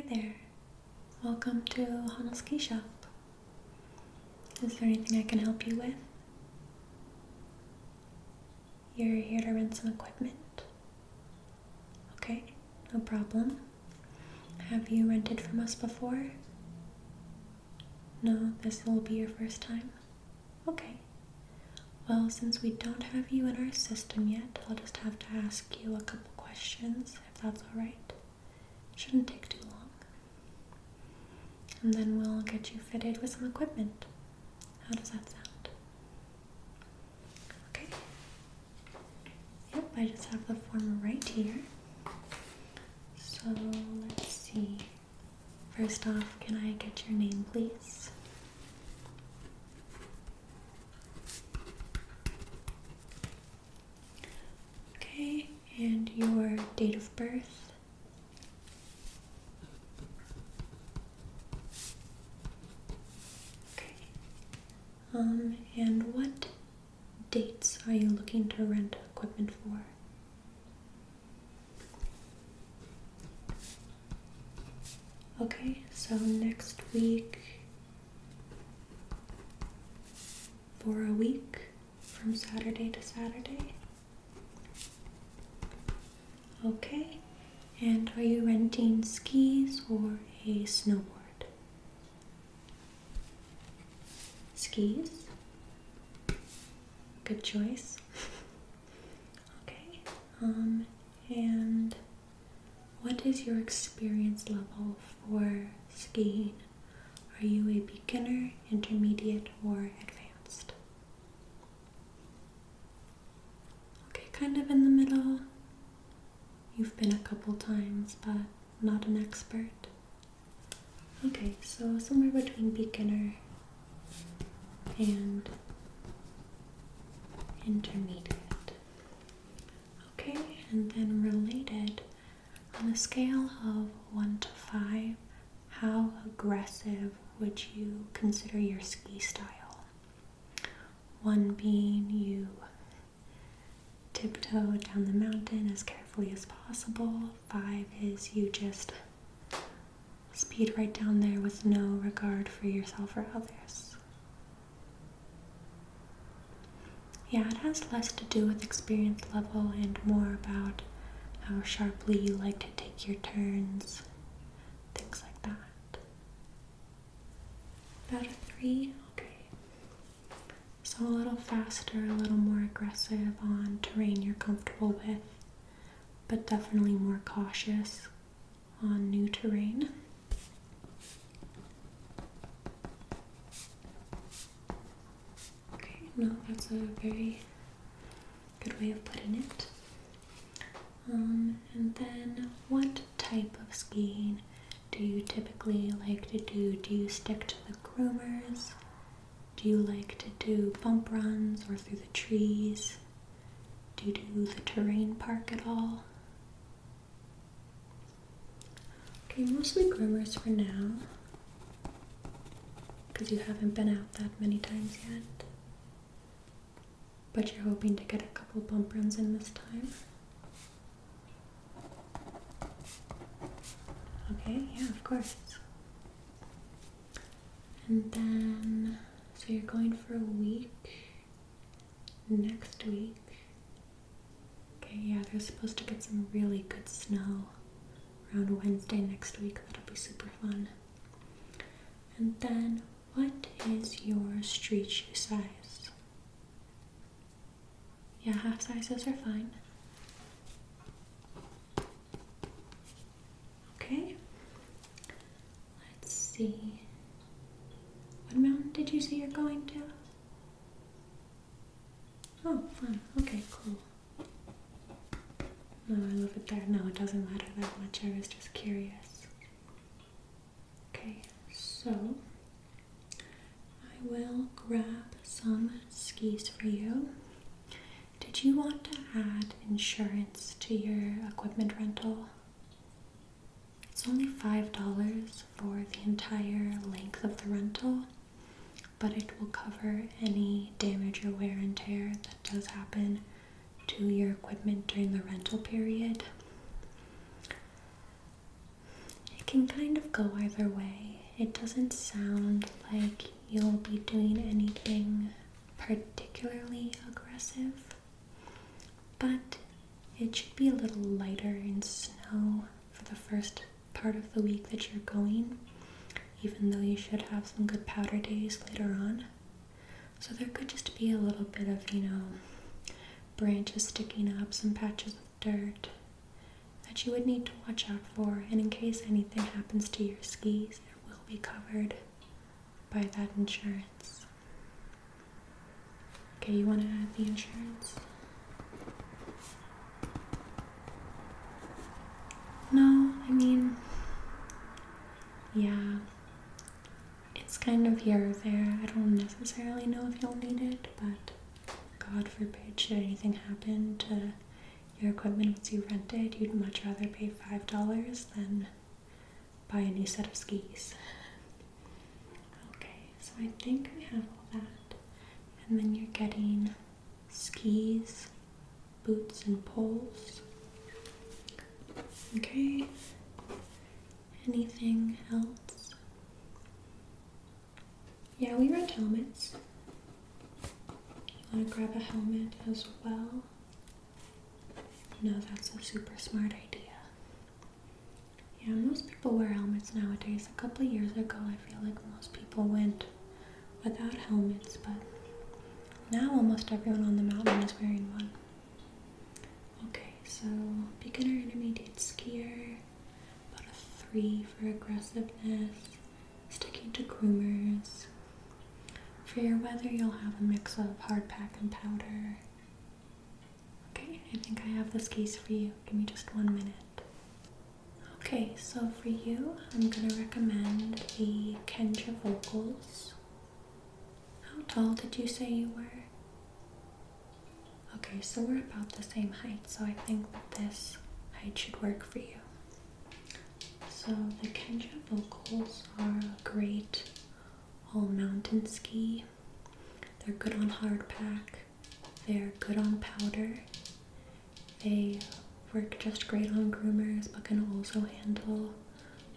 there. Welcome to Honol's Ski Shop. Is there anything I can help you with? You're here to rent some equipment? Okay, no problem. Have you rented from us before? No, this will be your first time? Okay. Well, since we don't have you in our system yet, I'll just have to ask you a couple questions, if that's alright. Shouldn't take too long. And then we'll get you fitted with some equipment. How does that sound? Okay. Yep, I just have the form right here. So let's see. First off, can I get your name, please? Okay, and your date of birth? And what dates are you looking to rent equipment for? Okay, so next week for a week from Saturday to Saturday. Okay, and are you renting skis or a snowboard? Skis? Good choice. Okay, and what is your experience level for skiing? Are you a beginner, intermediate, or advanced? Okay, kind of in the middle. You've been a couple times, but not an expert. Okay, so somewhere between beginner and intermediate. Okay, and then related, on a scale of 1 to 5, how aggressive would you consider your ski style? 1 being you tiptoe down the mountain as carefully as possible. 5 is you just speed right down there with no regard for yourself or others. Yeah, it has less to do with experience level and more about how sharply you like to take your turns, things like that. About a 3? Okay. So a little faster, a little more aggressive on terrain you're comfortable with, but definitely more cautious on new terrain. No, that's a very good way of putting it. And then what type of skiing do you typically like to do? Do you stick to the groomers? Do you like to do bump runs or through the trees? Do you do the terrain park at all? Okay, mostly groomers for now, because you haven't been out that many times yet. But you're hoping to get a couple bump runs in this time. Okay, yeah, of course. And then, so you're going for a week next week. Okay, yeah, they're supposed to get some really good snow around Wednesday next week. That'll be super fun. And then, what is your street shoe size? Yeah, half sizes are fine. Okay. Let's see. What mountain did you say you're going to? Oh, fun. Okay, cool. No, I love it there. No, it doesn't matter that much. I was just curious. Okay, so I will grab some skis for you. Did you want to add insurance to your equipment rental? It's only $5 for the entire length of the rental, but it will cover any damage or wear and tear that does happen to your equipment during the rental period. can kind of go either way. It doesn't sound like you'll be doing anything particularly aggressive, but it should be a little lighter in snow for the first part of the week that you're going, even though you should have some good powder days later on. So there could just be a little bit of, branches sticking up, some patches of dirt that you would need to watch out for, and in case anything happens to your skis, it will be covered by that insurance. Okay, you want to add the insurance? No, yeah, it's kind of here or there. I don't necessarily know if you'll need it, but God forbid should anything happen to your equipment once you rent it, you'd much rather pay $5 than buy a new set of skis. Okay, so I think I have all that. And then you're getting skis, boots, and poles. Okay. Anything else? Yeah, we rent helmets. You want to grab a helmet as well? No, that's a super smart idea. Yeah, most people wear helmets nowadays. A couple of years ago, I feel like most people went without helmets, but now almost everyone on the mountain is wearing one. Okay, so beginner, intermediate skier, about a 3 for aggressiveness, sticking to groomers. For your weather, you'll have a mix of hard pack and powder. Okay, I think I have the skis for you. Give me just 1 minute. Okay, so for you, I'm gonna recommend the Kenja Vocals. How tall did you say you were? Okay, so we're about the same height, so I think that this height should work for you. So the Kenja Vocals are a great all-mountain ski. They're good on hard pack. They're good on powder. They work just great on groomers, but can also handle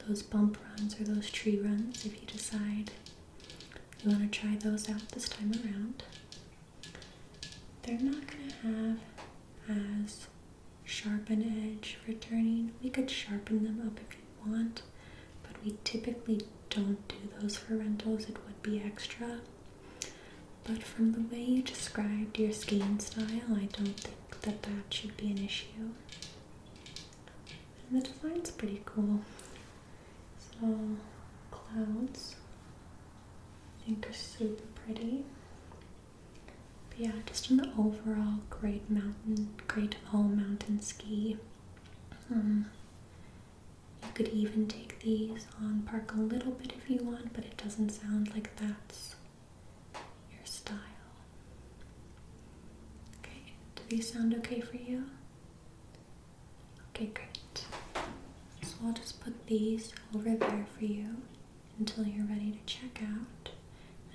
those bump runs or those tree runs if you decide you want to try those out this time around. They're not going to have as sharp an edge for turning. We could sharpen them up if you want, but we typically don't do those for rentals. It would be extra. But from the way you described your skiing style, I don't think that should be an issue. And the design's pretty cool. So, clouds, I think are super pretty. But yeah, just an overall great all mountain ski. You could even take these on park a little bit if you want, but it doesn't sound like that's your style. Okay, do these sound okay for you? Okay, great. So I'll just put these over there for you until you're ready to check out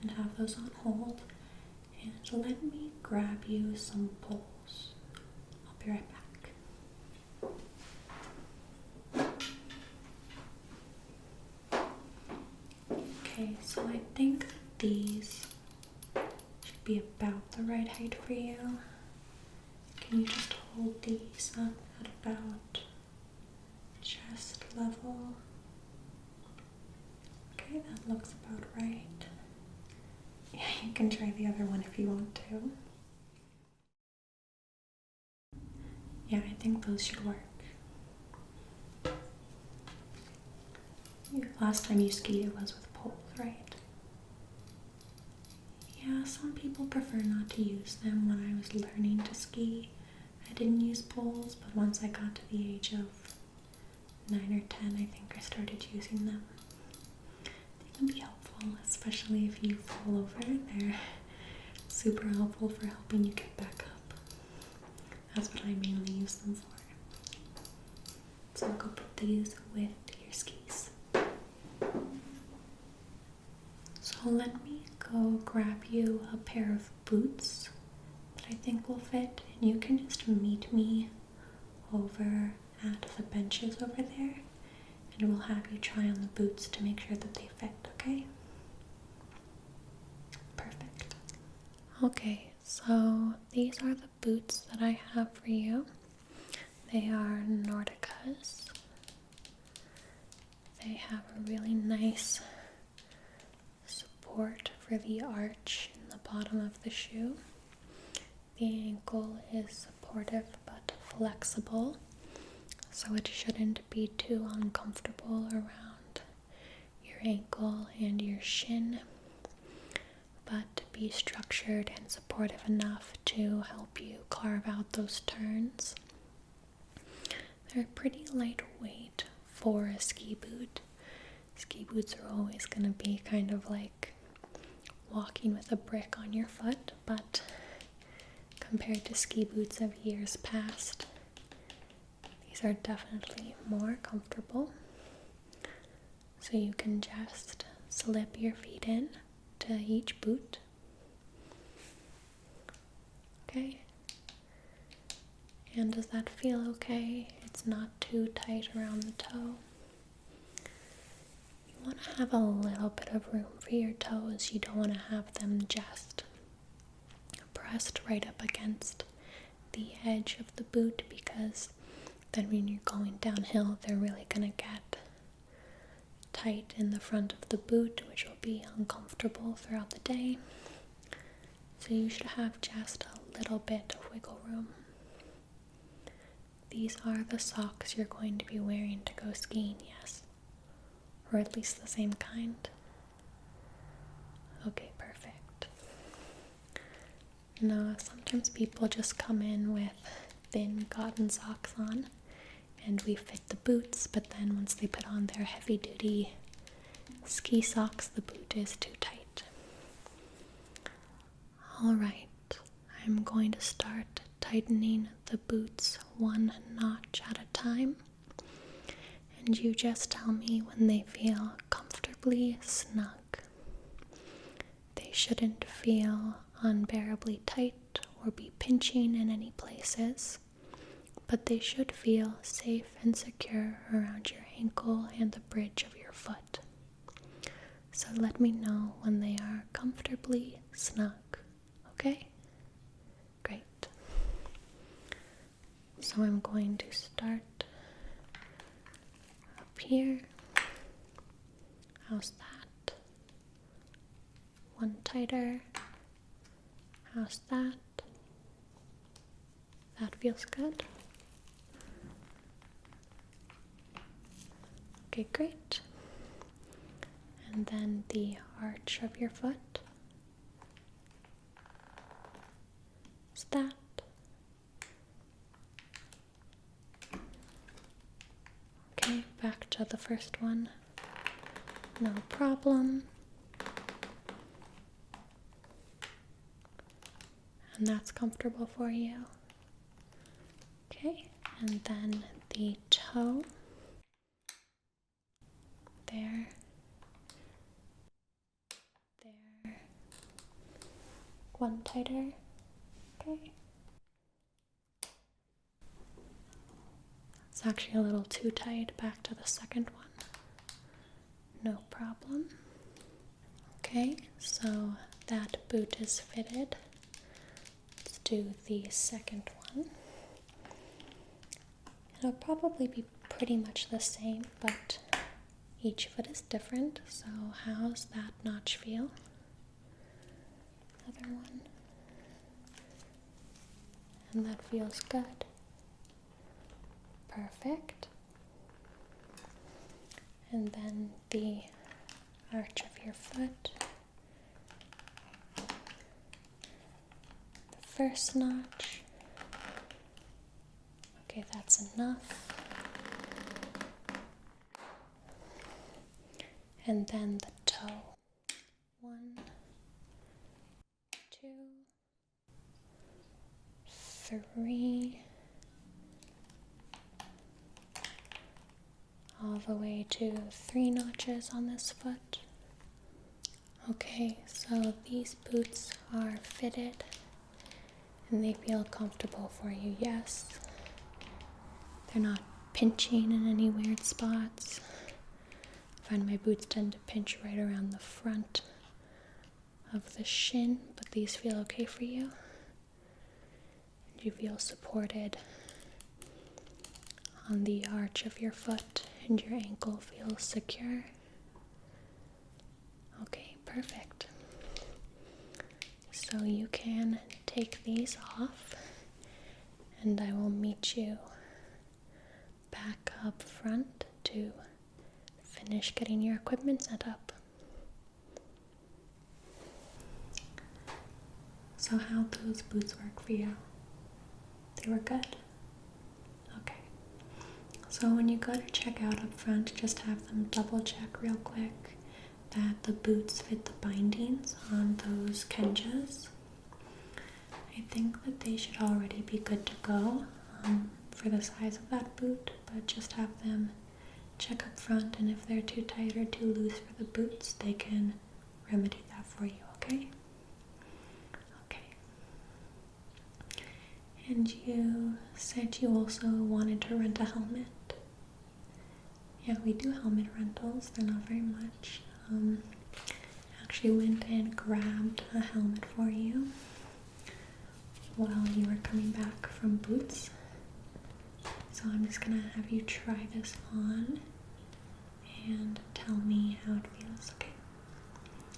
and have those on hold. And let me grab you some poles. I'll be right back. Okay, so I think these should be about the right height for you. Can you just hold these up at about chest level? Okay, that looks about right. Yeah, you can try the other one if you want to. Yeah, I think those should work. Last time you skied it was with poles, right? Yeah, some people prefer not to use them. When I was learning to ski, I didn't use poles, but once I got to the age of 9 or 10, I think I started using them. They can be helpful, especially if you fall over. They're super helpful for helping you get back up. That's what I mainly use them for. So I'll go put these with your skis. So let me go grab you a pair of boots that I think will fit, and you can just meet me over at the benches over there, and we'll have you try on the boots to make sure that they fit, okay? Perfect. Okay, so these are the boots that I have for you. They are Nordicas. They have a really nice support for the arch in the bottom of the shoe. The ankle is supportive but flexible, so it shouldn't be too uncomfortable around your ankle and your shin, but be structured and supportive enough to help you carve out those turns. They're pretty lightweight for a ski boot. Ski boots are always going to be kind of like walking with a brick on your foot, but compared to ski boots of years past, these are definitely more comfortable. So you can just slip your feet in to each boot. Okay? And does that feel okay? It's not too tight around the toe. You want to have a little bit of room for your toes. You don't want to have them just pressed right up against the edge of the boot, because then when you're going downhill, they're really going to get tight in the front of the boot, which will be uncomfortable throughout the day. So you should have just a little bit of wiggle room. These are the socks you're going to be wearing to go skiing, yes? Or at least the same kind? Okay, perfect. No, sometimes people just come in with thin cotton socks on, and we fit the boots, but then once they put on their heavy-duty ski socks, the boot is too tight. Alright, I'm going to start tightening the boots one notch at a time, and you just tell me when they feel comfortably snug. They shouldn't feel unbearably tight or be pinching in any places, but they should feel safe and secure around your ankle and the bridge of your foot. So let me know when they are comfortably snug, okay? Great. So I'm going to start up here. How's that? One tighter. How's that? That feels good. Okay, great. And then the arch of your foot. Is that? Okay, back to the first one. No problem. And that's comfortable for you. Okay, and then the toe. There. There. One tighter. Okay. It's actually a little too tight. Back to the second one. No problem. Okay, so that boot is fitted. Let's do the second one. It'll probably be pretty much the same, but each foot is different. So how's that notch feel? Another one. And that feels good. Perfect. And then the arch of your foot. The first notch. Okay, that's enough. And then the toe. 1, 2, 3, all the way to 3 notches on this foot. Okay, so these boots are fitted and they feel comfortable for you, yes. They're not pinching in any weird spots. find my boots tend to pinch right around the front of the shin, but these feel okay for you? And you feel supported on the arch of your foot and your ankle feels secure? Okay, perfect. So you can take these off and I will meet you back up front to finish getting your equipment set up. So how'd those boots work for you? They were good? Okay. So when you go to check out up front, just have them double check real quick that the boots fit the bindings on those kenjas. I think that they should already be good to go for the size of that boot, but just have them check up front, and if they're too tight or too loose for the boots, they can remedy that for you, okay? Okay. And you said you also wanted to rent a helmet. Yeah, we do helmet rentals. They're not very much. Actually went and grabbed a helmet for you while you were coming back from Boots. So I'm just gonna have you try this on and tell me how it feels, okay?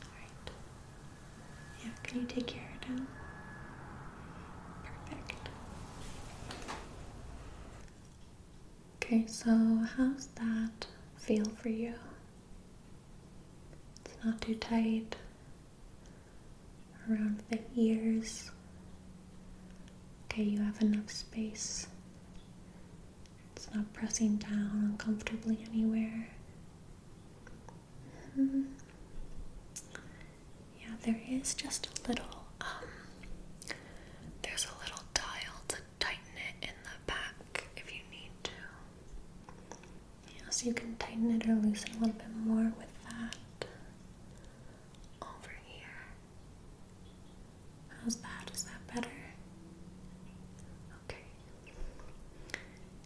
Alright. Yeah, can you take your hair down? Perfect. Okay, so how's that feel for you? It's not too tight around the ears. Okay, you have enough space. It's not pressing down uncomfortably anywhere. Yeah, there is just a little, there's a little dial to tighten it in the back if you need to. Yeah, so you can tighten it or loosen a little bit more with that over here. How's that? Is that better? Okay.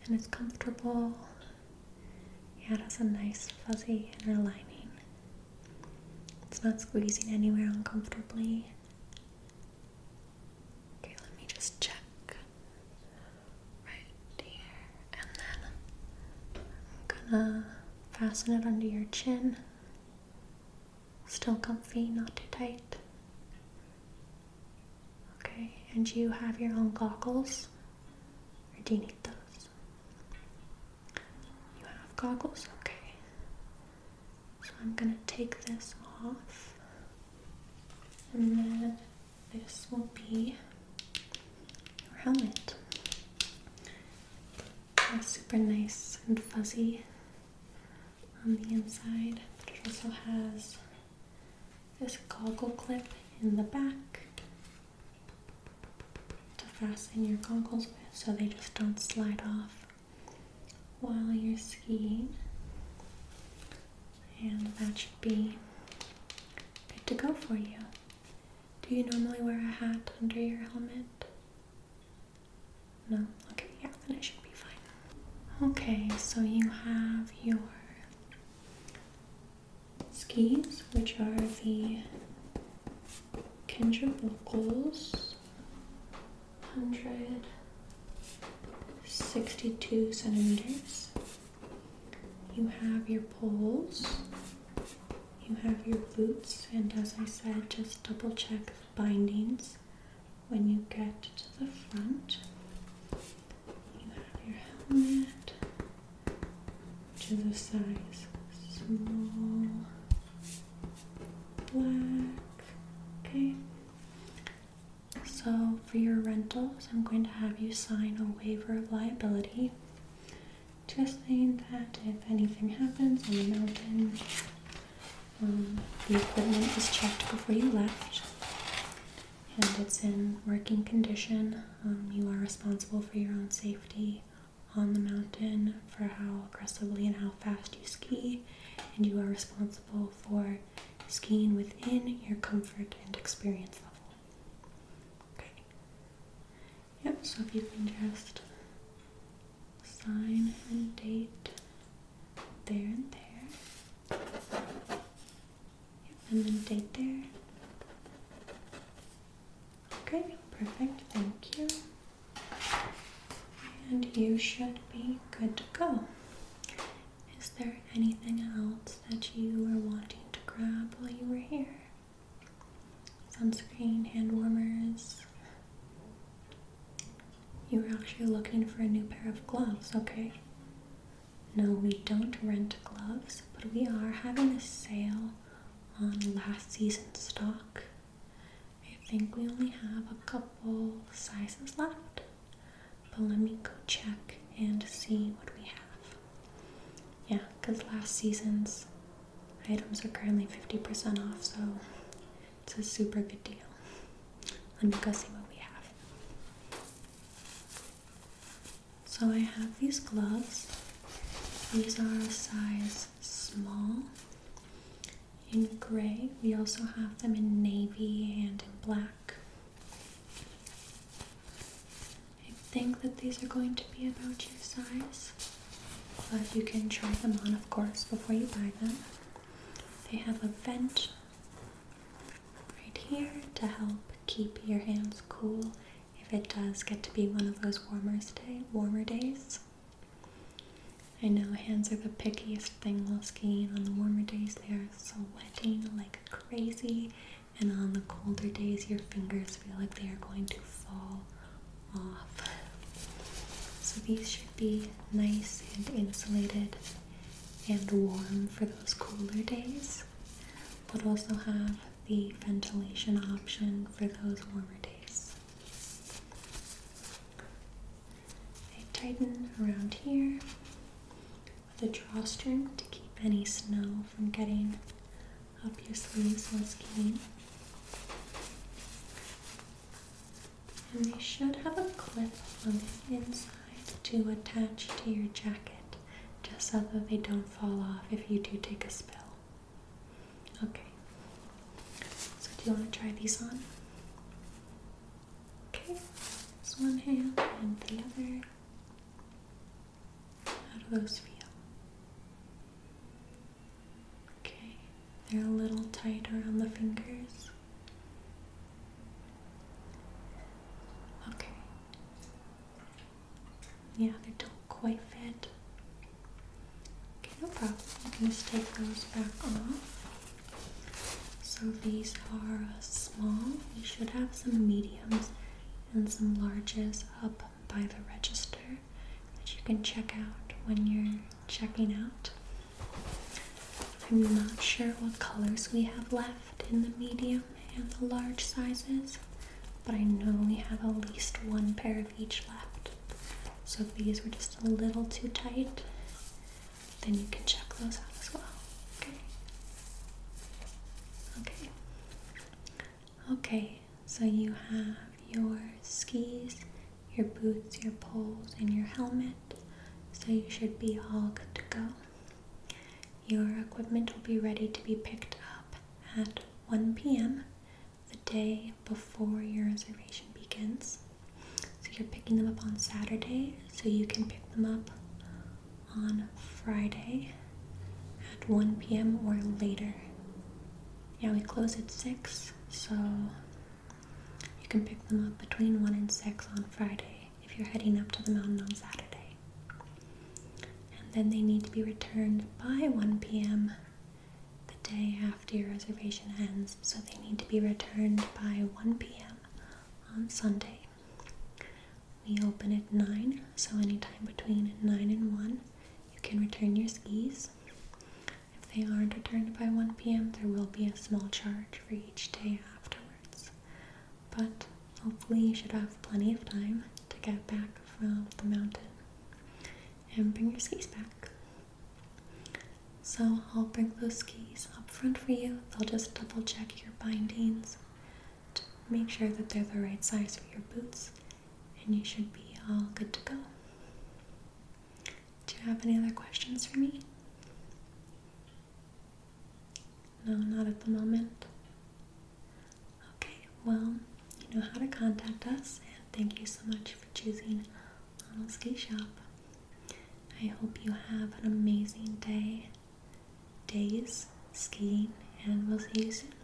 And it's comfortable. Yeah, it has a nice fuzzy inner lining. It's not squeezing anywhere uncomfortably. Okay, let me just check right here. And then I'm gonna fasten it under your chin. Still comfy, not too tight. Okay, and you have your own goggles? Or do you need those? You have goggles? Okay. So I'm gonna take this off. And then this will be your helmet. It's super nice and fuzzy on the inside, but it also has this goggle clip in the back to fasten your goggles with so they just don't slide off while you're skiing. And that should be good to go for you. Do you normally wear a hat under your helmet? No? Okay, yeah, then it should be fine. Okay, so you have your skis, which are the Kendra Buckles 162 centimeters. You have your poles, you have your boots, and as I said, just double check the bindings when you get to the front. You have your helmet, which is a size small, black, okay? So for your rentals, I'm going to have you sign a waiver of liability. Just saying that if anything happens on the mountain, the equipment was checked before you left and it's in working condition. You are responsible for your own safety on the mountain, for how aggressively and how fast you ski, and you are responsible for skiing within your comfort and experience level. Okay. Yep, so if you can just sign and date there and there. and the date there? Okay, perfect, thank you. And you should be good to go. Is there anything else that you were wanting to grab while you were here? Sunscreen, hand warmers. You were actually looking for a new pair of gloves, okay? No, we don't rent gloves, but we are having a sale on last season's stock. I think we only have a couple sizes left, but let me go check and see what we have. Yeah, because last season's items are currently 50% off, so it's a super good deal. Let me go see what we have. So I have these gloves. These are a size small in gray. We also have them in navy and in black. I think that these are going to be about your size, but you can try them on, of course, before you buy them. They have a vent right here to help keep your hands cool if it does get to be one of those warmer days. I know hands are the pickiest thing while skiing. On the warmer days they are sweating like crazy, and on the colder days your fingers feel like they are going to fall off. So these should be nice and insulated and warm for those cooler days, but also have the ventilation option for those warmer days. They tighten around here with a drawstring to keep any snow from getting up your sleeves while skiing. And they should have a clip on the inside to attach to your jacket, just so that they don't fall off if you do take a spill. Okay, so do you want to try these on? Okay, this one hand and the other. How do those feel? Okay, they're a little tight around the fingers. Okay. Yeah, they don't quite fit. Okay, no problem. You can just take those back off. So these are small. We should have some mediums and some larges up by the register that you can check out when you're checking out. I'm not sure what colors we have left in the medium and the large sizes, but I know we have at least one pair of each left. So if these were just a little too tight, then you can check those out as well. Okay. Okay. Okay, so you have your skis, your boots, your poles, and your helmet. So you should be all good to go. Your equipment will be ready to be picked up at 1 p.m. the day before your reservation begins. So you're picking them up on Saturday, so you can pick them up on Friday at 1 p.m. or later. Yeah, we close at 6, so you can pick them up between 1 and 6 on Friday if you're heading up to the mountain on Saturday. And then they need to be returned by 1 p.m. the day after your reservation ends, so they need to be returned by 1 p.m. on Sunday. We open at 9, so anytime between 9 and 1, you can return your skis. If they aren't returned by 1 p.m., there will be a small charge for each day afterwards. But hopefully you should have plenty of time to get back from the mountain and bring your skis back. So I'll bring those skis up front for you. They'll just double check your bindings to make sure that they're the right size for your boots, and you should be all good to go. Do you have any other questions for me? No, not at the moment. Okay, well, you know how to contact us, and thank you so much for choosing Arnold Ski Shop. I hope you have an amazing days skiing, and we'll see you soon.